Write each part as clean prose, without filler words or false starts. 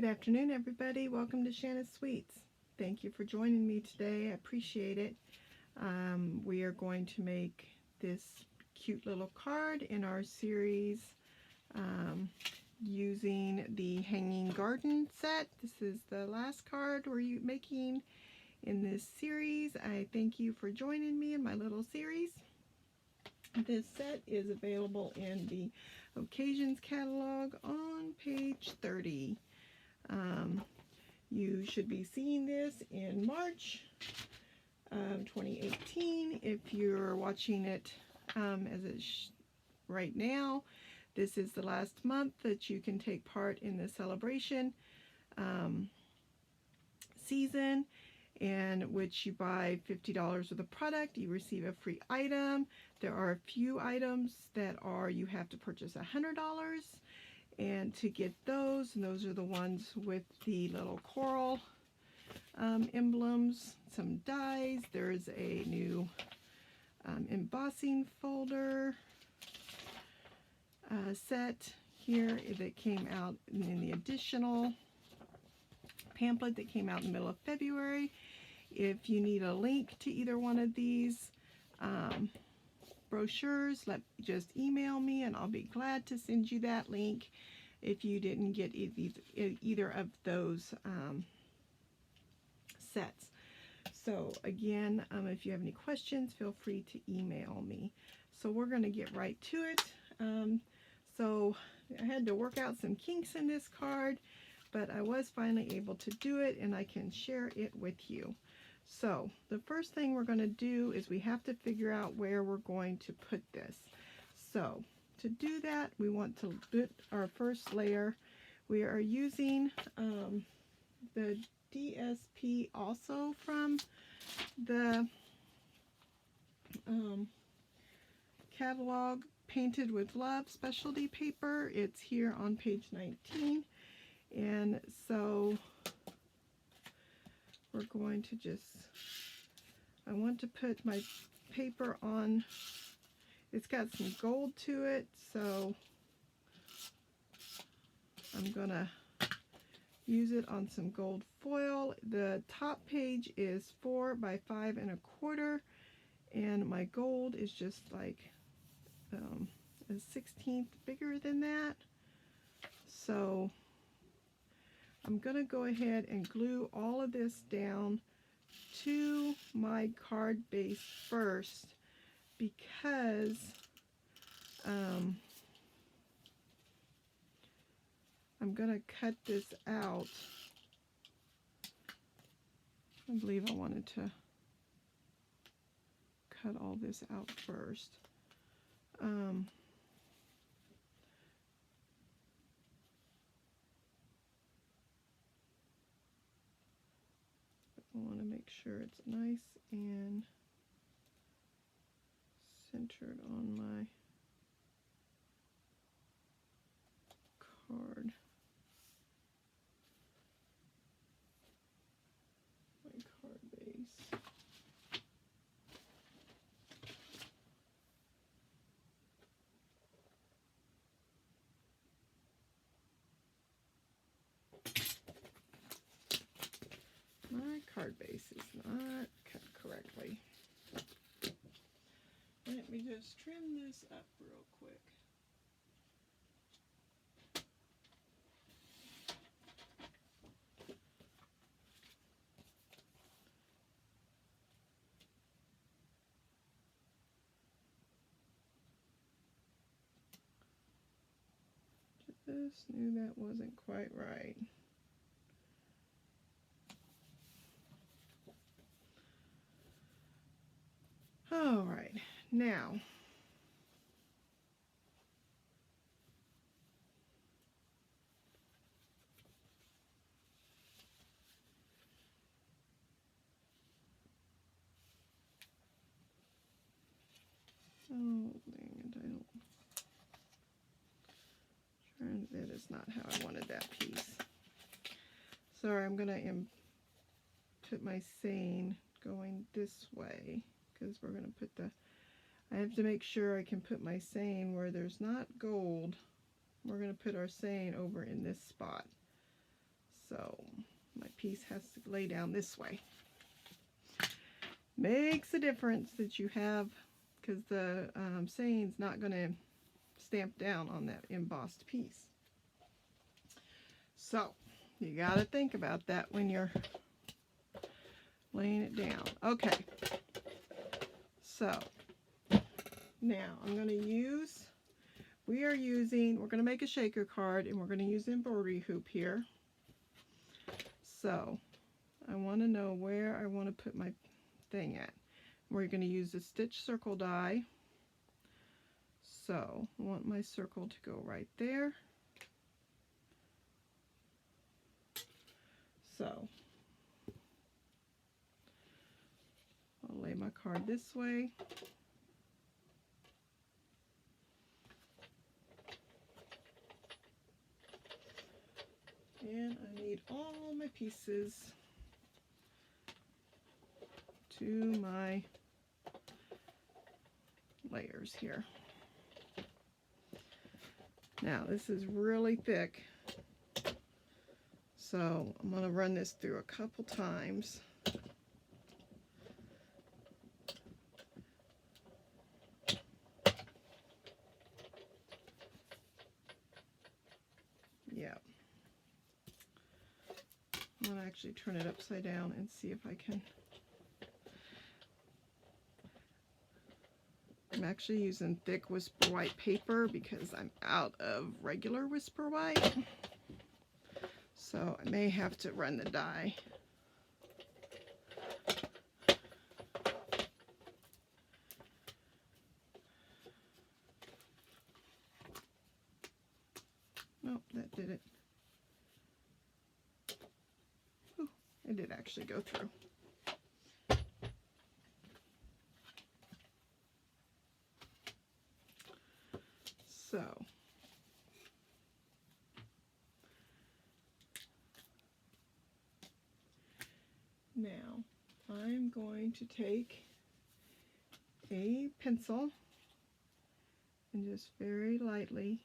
Good afternoon, everybody. Welcome to Shanna's Sweets. Thank you for joining me today. I appreciate it. We are going to make this cute little card in our series using the Hanging Garden set. This is the last card we're making in this series. I thank you for joining me in my little series. This set is available in the Occasions catalog on page 30. You should be seeing this in March 2018. If you're watching it as it's right now, this is the last month that you can take part in the celebration season, in which you buy $50 worth of product, you receive a free item. There are a few items that you have to purchase $100. And to get those, and those are the ones with the little coral emblems, some dies. There's a new embossing folder set here that came out in the additional pamphlet that came out in the middle of February. If you need a link to either one of these brochures, just email me and I'll be glad to send you that link if you didn't get either of those sets. So again, if you have any questions, feel free to email me. So we're going to get right to it. So I had to work out some kinks in this card, but I was finally able to do it, and I can share it with you. So the first thing we're going to do is we have to figure out where we're going to put this. So to do that, we want to put our first layer. We are using the DSP also from the catalog, Painted with Love specialty paper. It's here on page 19. And so we're going to I want to put my paper on. It's got some gold to it, so I'm gonna use it on some gold foil. The top page is 4 by 5 1/4, and my gold is just like a 1/16 bigger than that. So I'm gonna go ahead and glue all of this down to my card base first, because I'm going to cut this out. I believe I wanted to cut all this out first. I want to make sure it's nice and centered on my card. My card base. My card base is not cut correctly. Let me just trim this up real quick. Just knew that wasn't quite right. All right, now that is not how I wanted that piece. Sorry, I'm going to put my seine going this way, because we're going to put I have to make sure I can put my seine where there's not gold. We're going to put our seine over in this spot. So my piece has to lay down this way. Makes a difference that you have, because the saying's not going to stamp down on that embossed piece. So you got to think about that when you're laying it down. Okay, so now I'm going to use, we're going to make a shaker card, and we're going to use an embroidery hoop here. So I want to know where I want to put my thing at. We're going to use the stitch circle die. So I want my circle to go right there. So I'll lay my card this way. And I need all my pieces to my layers here. Now this is really thick, so I'm going to run this through a couple times. Yeah. I'm going to actually turn it upside down and see if I can. I'm actually using thick Whisper White paper because I'm out of regular Whisper White. So I may have to run the die. Nope, that did it. Ooh, it did actually go through. So now I'm going to take a pencil and just very lightly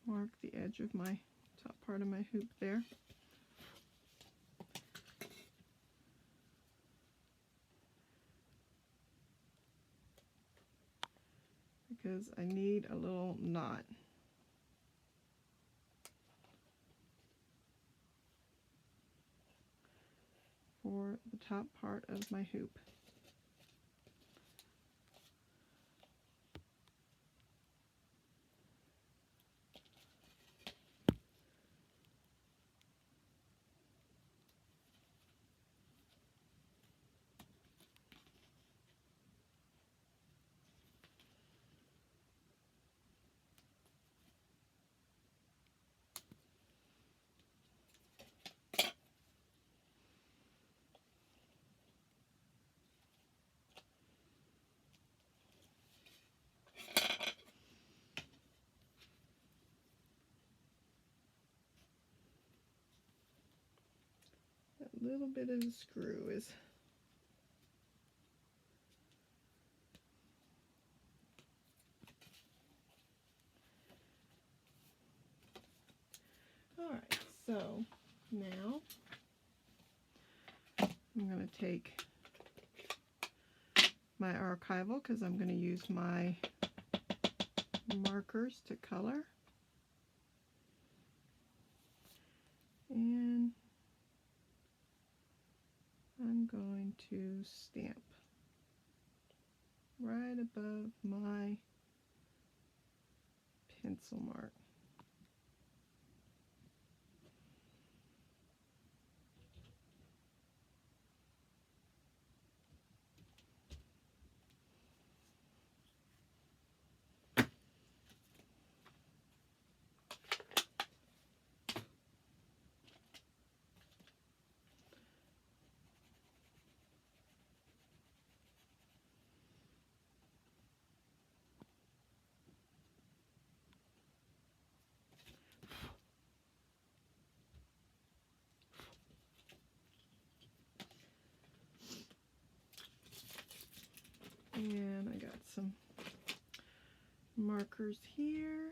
mark the edge of my top part of my hoop there. Because I need a little knot. For the top part of my hoop. A little bit of the screw is alright. So now I'm going to take my archival, because I'm going to use my markers to color, and I'm going to stamp right above my pencil mark. some markers here.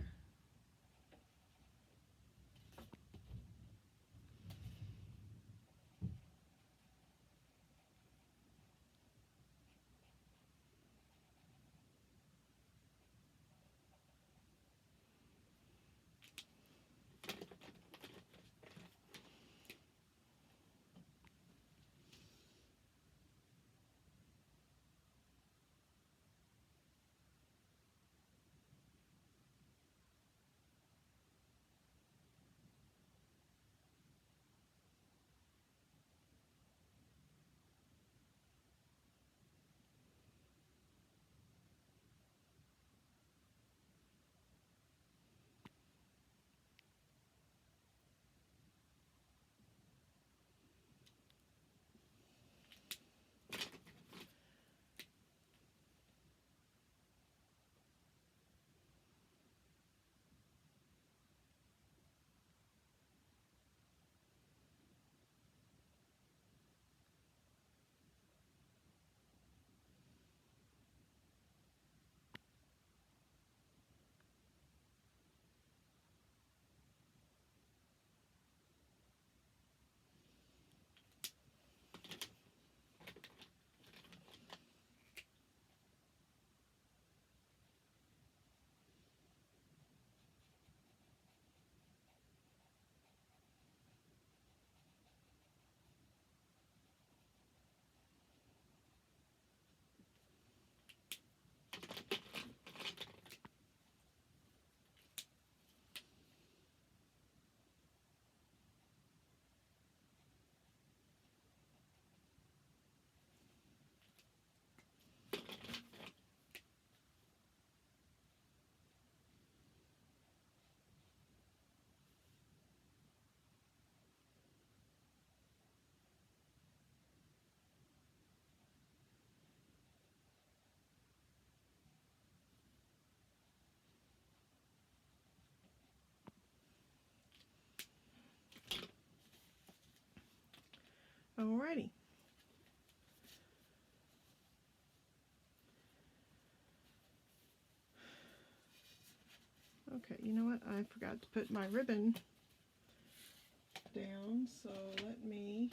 Alrighty. Okay, you know what? I forgot to put my ribbon down, so let me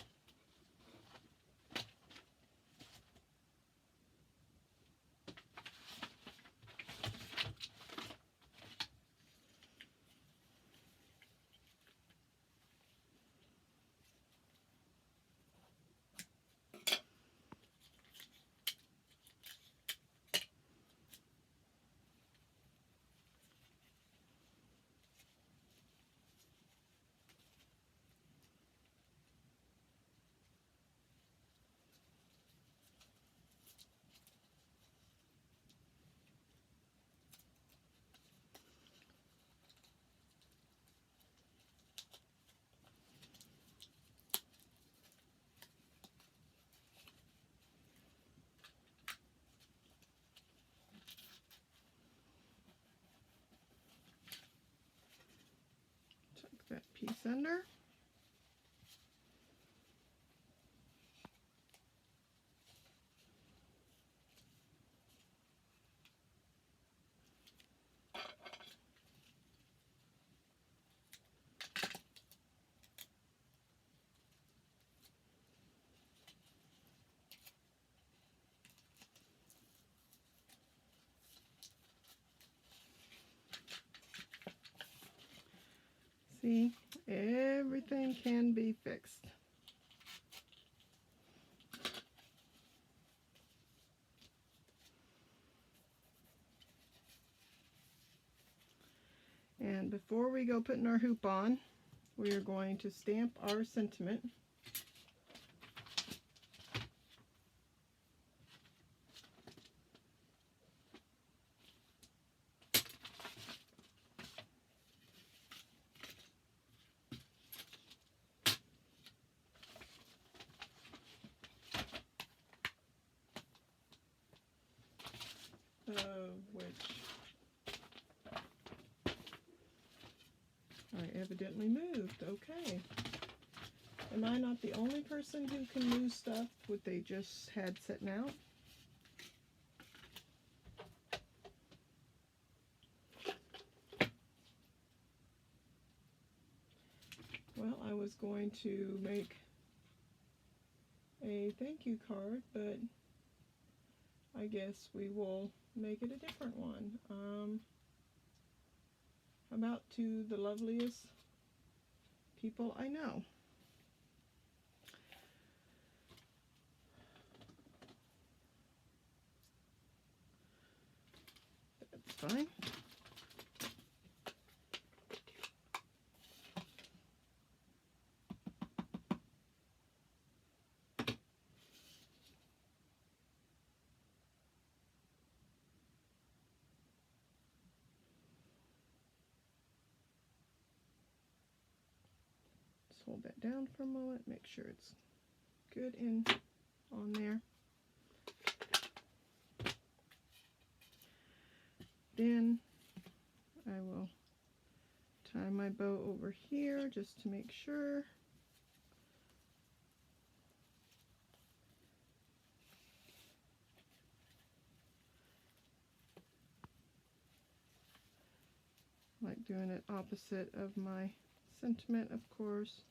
tuck that piece under. See, everything can be fixed. And before we go putting our hoop on, we are going to stamp our sentiment. Which I evidently moved. Okay. Am I not the only person who can move stuff what they just had sitting out? was going to make a thank you card, but I guess we will make it a different one. How about to the loveliest people I know? That's fine. Just hold that down for a moment, make sure it's good in on there. Then I will tie my bow over here just to make sure. Like doing it opposite of my sentiment, of course.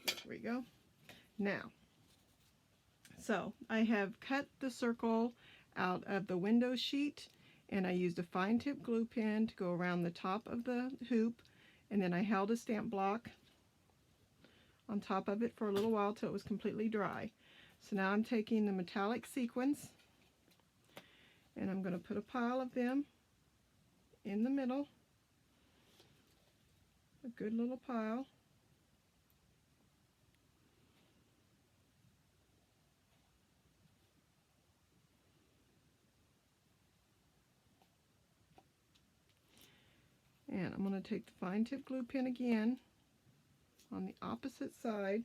There we go. Now, so I have cut the circle out of the window sheet, and I used a fine tip glue pen to go around the top of the hoop, and then I held a stamp block on top of it for a little while till it was completely dry. So now I'm taking the metallic sequins, and I'm going to put a pile of them in the middle, a good little pile. And I'm going to take the fine tip glue pen again on the opposite side.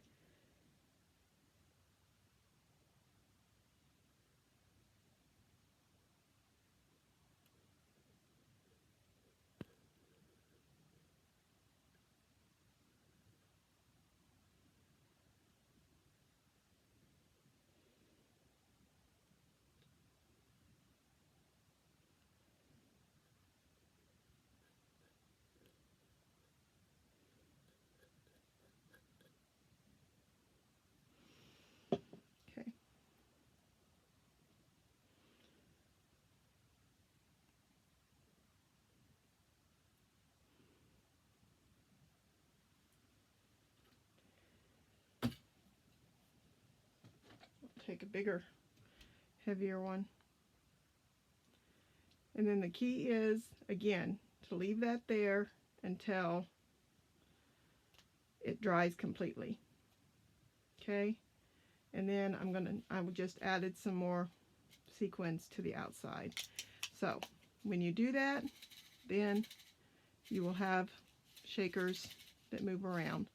Okay. Take a bigger, heavier one. And then the key is, again, to leave that there until it dries completely. Okay? And then I just added some more sequins to the outside. So when you do that, then you will have shakers that move around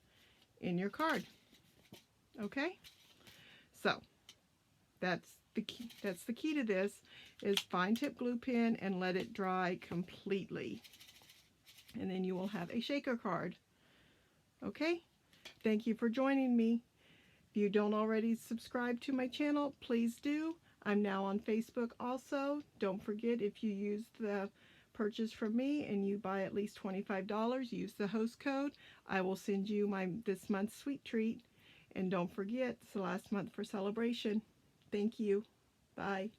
in your card. Okay? So that's the key to this, is fine tip glue pen and let it dry completely. And then you will have a shaker card. Okay? Thank you for joining me. If you don't already subscribe to my channel, please do. I'm now on Facebook also. Don't forget, if you use the purchase from me and you buy at least $25, use the host code. I will send you this month's sweet treat. And don't forget, it's the last month for celebration. Thank you. Bye.